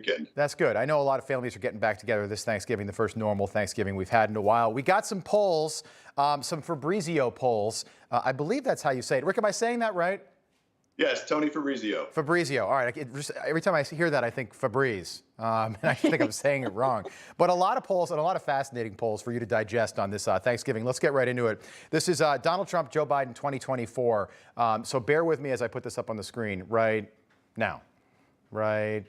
weekend. That's good. I know a lot of families are getting back together this Thanksgiving, the first normal Thanksgiving we've had in a while. We got some polls, some Fabrizio polls. I believe that's how you say it. Rick, am I saying that right? Yes, Tony Fabrizio. Fabrizio. All right. Every time I hear that, I think Fabriz. And I think I'm saying it wrong. But a lot of polls and a lot of fascinating polls for you to digest on this Thanksgiving. Let's get right into it. This is Donald Trump, Joe Biden 2024. So bear with me as I put this up on the screen right now. Right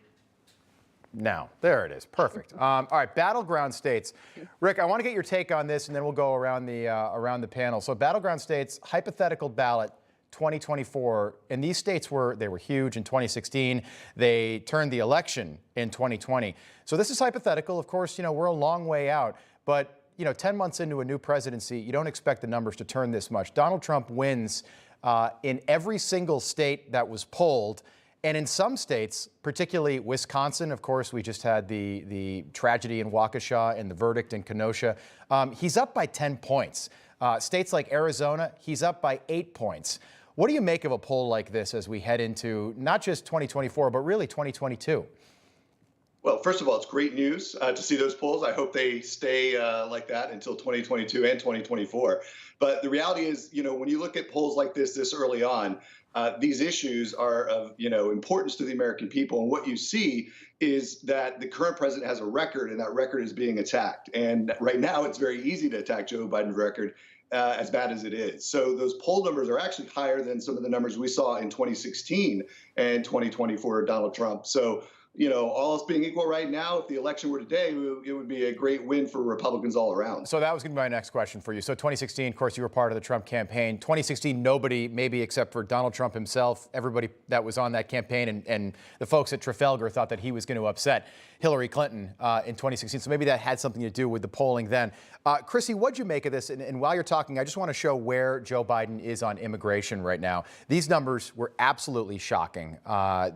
now. There it is. Perfect. All right. Battleground states. Rick, I want to get your take on this, and then we'll go around the panel. So battleground states, hypothetical ballot 2024, and these states were huge in 2016. They turned the election in 2020. So this is hypothetical. Of course, we're a long way out, but 10 months into a new presidency, you don't expect the numbers to turn this much. Donald Trump wins in every single state that was polled. And in some states, particularly Wisconsin, of course, we just had the tragedy in Waukesha and the verdict in Kenosha. He's up by 10 points. States like Arizona, he's up by 8 points. What do you make of a poll like this as we head into not just 2024, but really 2022? Well, first of all, it's great news to see those polls. I hope they stay like that until 2022 and 2024. But the reality is, when you look at polls like this early on, these issues are of importance to the American people. And what you see is that the current president has a record, and that record is being attacked. And right now, it's very easy to attack Joe Biden's record, as bad as it is. So those poll numbers are actually higher than some of the numbers we saw in 2016 and 2020 for Donald Trump. So, all else being equal right now, if the election were today, it would be a great win for Republicans all around. So that was going to be my next question for you. So 2016, of course, you were part of the Trump campaign. 2016, nobody, maybe except for Donald Trump himself, everybody that was on that campaign and the folks at Trafalgar thought that he was going to upset Hillary Clinton in 2016. So maybe that had something to do with the polling then. Chrissy, what'd you make of this? And while you're talking, I just want to show where Joe Biden is on immigration right now. These numbers were absolutely shocking.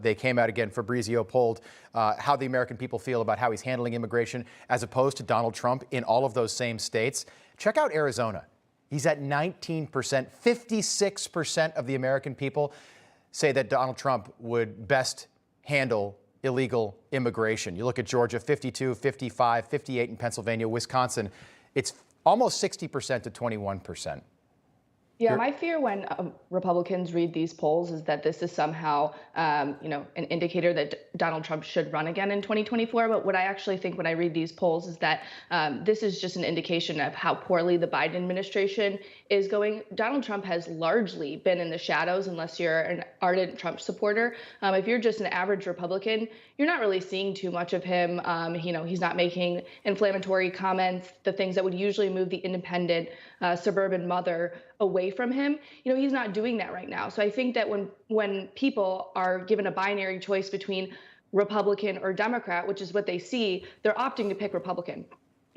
They came out again. Fabrizio polled how the American people feel about how he's handling immigration as opposed to Donald Trump in all of those same states. Check out Arizona. He's at 19%. 56% of the American people say that Donald Trump would best handle illegal immigration. You look at Georgia, 52, 55, 58 in Pennsylvania, Wisconsin. It's almost 60% to 21%. Yeah, my fear when Republicans read these polls is that this is somehow, an indicator that Donald Trump should run again in 2024. But what I actually think when I read these polls is that this is just an indication of how poorly the Biden administration is going. Donald Trump has largely been in the shadows unless you're an ardent Trump supporter. If you're just an average Republican, you're not really seeing too much of him. He's not making inflammatory comments, the things that would usually move the independent suburban mother away from him. He's not doing that right now. So I think that when people are given a binary choice between Republican or Democrat, which is what they see, they're opting to pick Republican.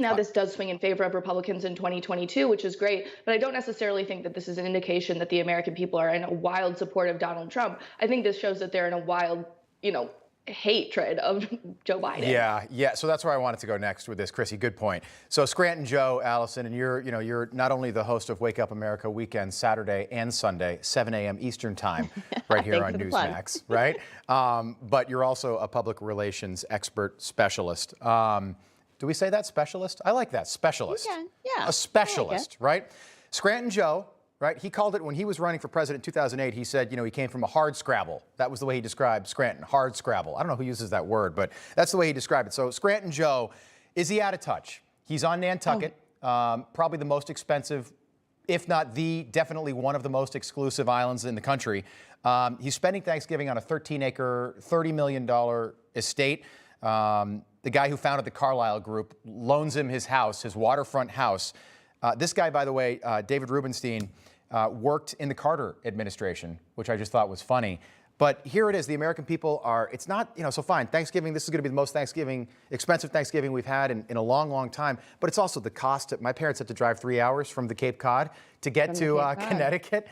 Now, this does swing in favor of Republicans in 2022, which is great, but I don't necessarily think that this is an indication that the American people are in a wild support of Donald Trump. I think this shows that they're in a wild, hatred of Joe Biden. Yeah. So that's where I wanted to go next with this, Chrissy. Good point. So Scranton Joe, Allison, and you're not only the host of Wake Up America Weekend, Saturday and Sunday, 7 a.m. Eastern Time, right here on Newsmax, right? But you're also a public relations expert specialist. Do we say that, specialist? I like that, specialist. You can, yeah. A specialist, right? Scranton Joe. Right? He called it, when he was running for president in 2008, he said, he came from a hard scrabble. That was the way he described Scranton, hard scrabble. I don't know who uses that word, but that's the way he described it. So Scranton Joe, is he out of touch? He's on Nantucket, probably the most expensive, if not definitely one of the most exclusive islands in the country. He's spending Thanksgiving on a 13-acre, $30 million estate. The guy who founded the Carlyle Group loans him his house, his waterfront house. This guy, by the way, David Rubenstein, worked in the Carter administration, which I just thought was funny. But here it is. The American people are, it's not, so fine. Thanksgiving, this is going to be the most expensive Thanksgiving we've had in a long, long time. But it's also the cost. My parents had to drive 3 hours from the Cape Cod to get to Connecticut.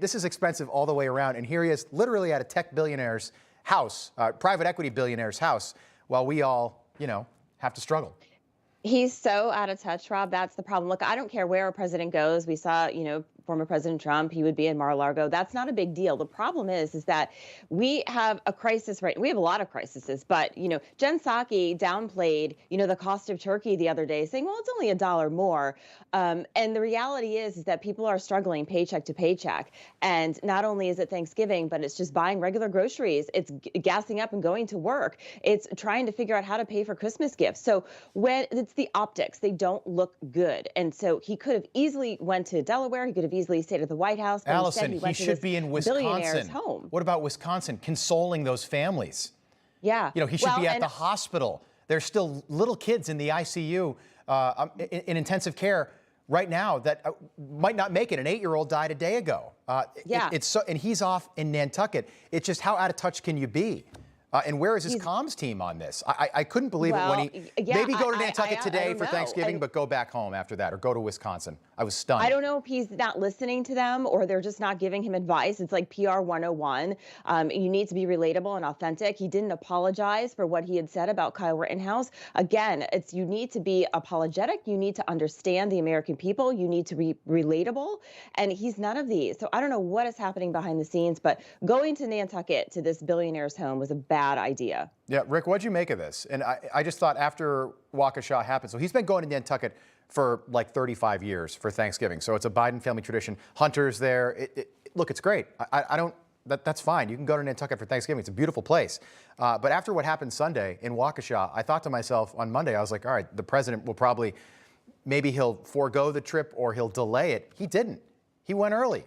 This is expensive all the way around. And here he is, literally at a tech billionaire's house, private equity billionaire's house, while we all, have to struggle. He's so out of touch, Rob. That's the problem. Look, I don't care where a president goes. We saw, former President Trump, he would be in Mar-a-Lago. That's not a big deal. The problem is that we have a crisis, right? We have a lot of crises, but, Jen Psaki downplayed, the cost of turkey the other day, saying, well, it's only $1 more. And the reality is that people are struggling paycheck to paycheck. And not only is it Thanksgiving, but it's just buying regular groceries. It's gassing up and going to work. It's trying to figure out how to pay for Christmas gifts. So when it's the optics, they don't look good. And so he could have easily went to Delaware. He could have easily stayed at the White House. But Allison, he should be in Wisconsin. Home. What about Wisconsin? Consoling those families. Yeah. He should be at the hospital. There's still little kids in the ICU, in intensive care right now that might not make it. An 8-year-old died a day ago. And he's off in Nantucket. It's just, how out of touch can you be? And where is his comms team on this? I couldn't believe it when he maybe go to Nantucket today for Thanksgiving, but go back home after that, or go to Wisconsin. I was stunned. I don't know if he's not listening to them or they're just not giving him advice. It's like PR 101. You need to be relatable and authentic. He didn't apologize for what he had said about Kyle Rittenhouse. Again, you need to be apologetic. You need to understand the American people. You need to be relatable. And he's none of these. So I don't know what is happening behind the scenes, but going to Nantucket to this billionaire's home was a bad idea. Yeah, Rick, what'd you make of this? And I just thought after Waukesha happened, so he's been going to Nantucket for like 35 years for Thanksgiving. So it's a Biden family tradition. Hunter's there. Look, it's great. That's fine. You can go to Nantucket for Thanksgiving. It's a beautiful place. But after what happened Sunday in Waukesha, I thought to myself on Monday, I was like, all right, the president will probably, maybe he'll forego the trip or he'll delay it. He didn't. He went early.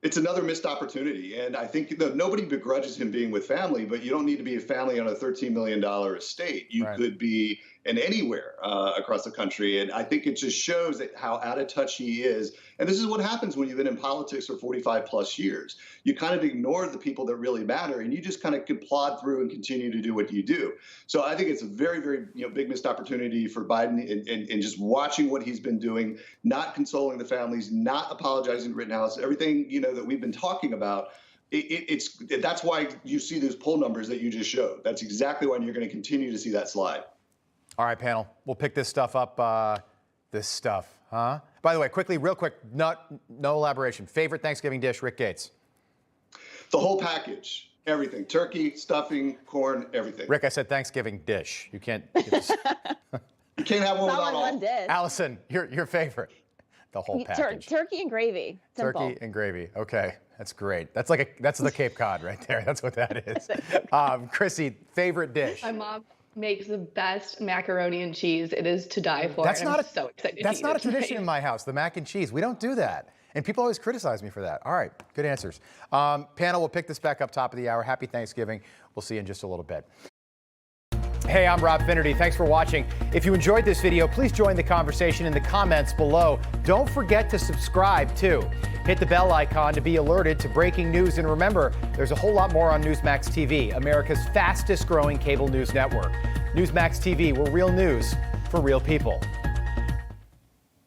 It's another missed opportunity. And I think nobody begrudges him being with family, but you don't need to be a family on a $13 million estate. You could be in anywhere across the country. And I think it just shows that how out of touch he is. And this is what happens when you've been in politics for 45 plus years. You kind of ignore the people that really matter, and you just kind of can plod through and continue to do what you do. So I think it's a very, very big missed opportunity for Biden and just watching what he's been doing, not consoling the families, not apologizing to Rittenhouse, everything that we've been talking about. That's why you see those poll numbers that you just showed. That's exactly why you're going to continue to see that slide. All right, panel, we'll pick this stuff up. By the way, quickly, real quick, no elaboration. Favorite Thanksgiving dish, Rick Gates? The whole package, everything. Turkey, stuffing, corn, everything. Rick, I said Thanksgiving dish. You can't. You can't have one without all. One dish. Allison, your favorite? The whole package. Turkey and gravy. Simple. Turkey and gravy. Okay, that's great. That's the Cape Cod right there. That's what that is. Chrissy, favorite dish? My mom makes the best macaroni and cheese. It is to die for. I'm so excited. That's not a tradition in my house. The mac and cheese. We don't do that. And people always criticize me for that. All right, good answers. Panel, we'll pick this back up top of the hour. Happy Thanksgiving. We'll see you in just a little bit. Hey, I'm Rob Finnerty. Thanks for watching. If you enjoyed this video, please join the conversation in the comments below. Don't forget to subscribe, too. Hit the bell icon to be alerted to breaking news. And remember, there's a whole lot more on Newsmax TV, America's fastest growing cable news network. Newsmax TV, we're real news for real people.